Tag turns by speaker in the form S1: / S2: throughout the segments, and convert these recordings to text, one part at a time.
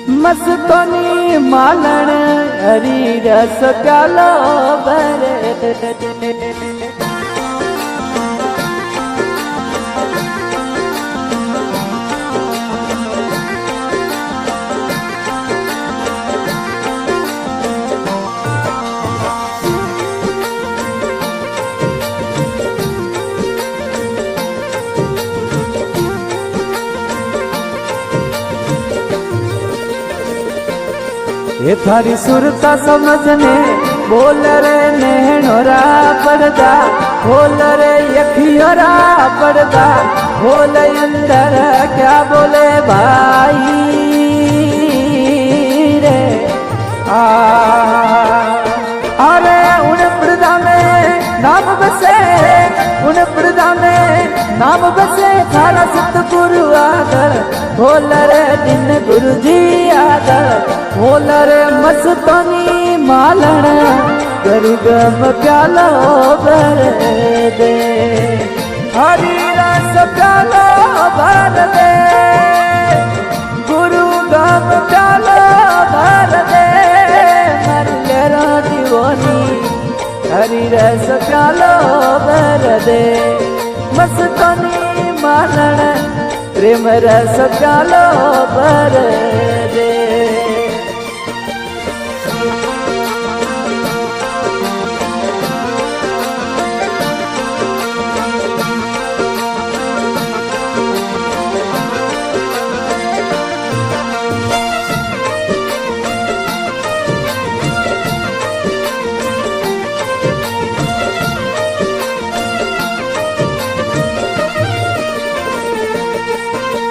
S1: मस्तोनी मालण हरी रस प्यालो भरे ये थारी सुरता समझने बोल रे नैनोरा पड़दा बोल रे यखियोरा पड़दा बोल अंदर क्या बोले भाई रे अरे उन पड़दा में नाम बसे उन पड़दा में नाम बसे थारा सतगुरु आदर बोल रे दिन गुरु जी आदर बोल रे मस्तोनी मालण गम प्यालो भर दे हरी रस प्यालो भर दे गुरु गम प्यालो भर दे मरलेरा दीवानी हरी रस प्यालो भर दे मस्तोनी मालण प्रेम रस प्यालो भर दे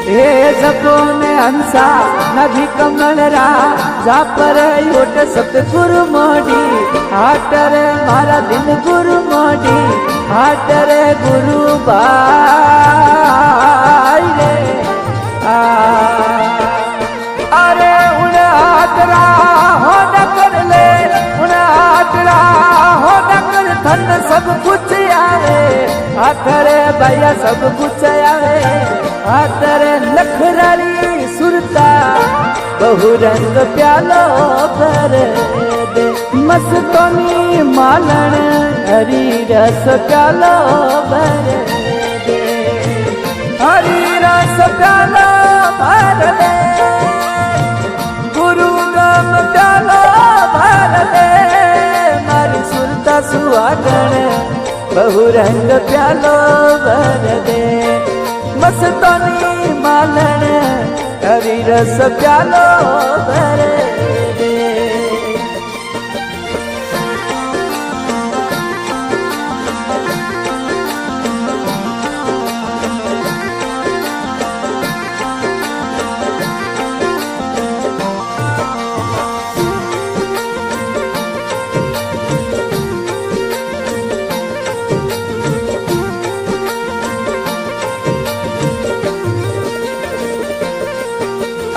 S1: हे जपो ने हंसा नदी कमलरा जापर योट सतगुरु मोडी हाटर मारा दिन गुरु मोडी हाटर गुरु भाई रे अरे उन हाटरा हो न कर ले उन हाटरा हो न कर धन सब कुछ आवे आखरे भैया सब कुछ आवे आतर लखराली सुरता बहुरंग प्यालो भर दे मस्तोनी मालण हरी रस प्यालो भर दे हरी रस प्यालो भर दे गुरु गम प्यालो भर दे मारी सुरता सुहागण बहुरंग प्यालो भर दे मस्तोनी मालण हरी रस प्यालो भर दे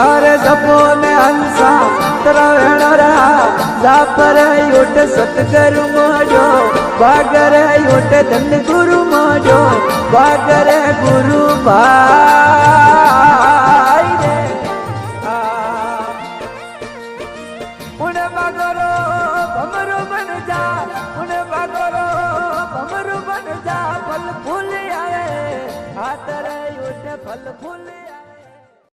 S1: अरे जपो ने हंसा तरवणरा जापर योट सतगुरु मोजो बागर योट धन गुरु मोजो बागर गुरु भाई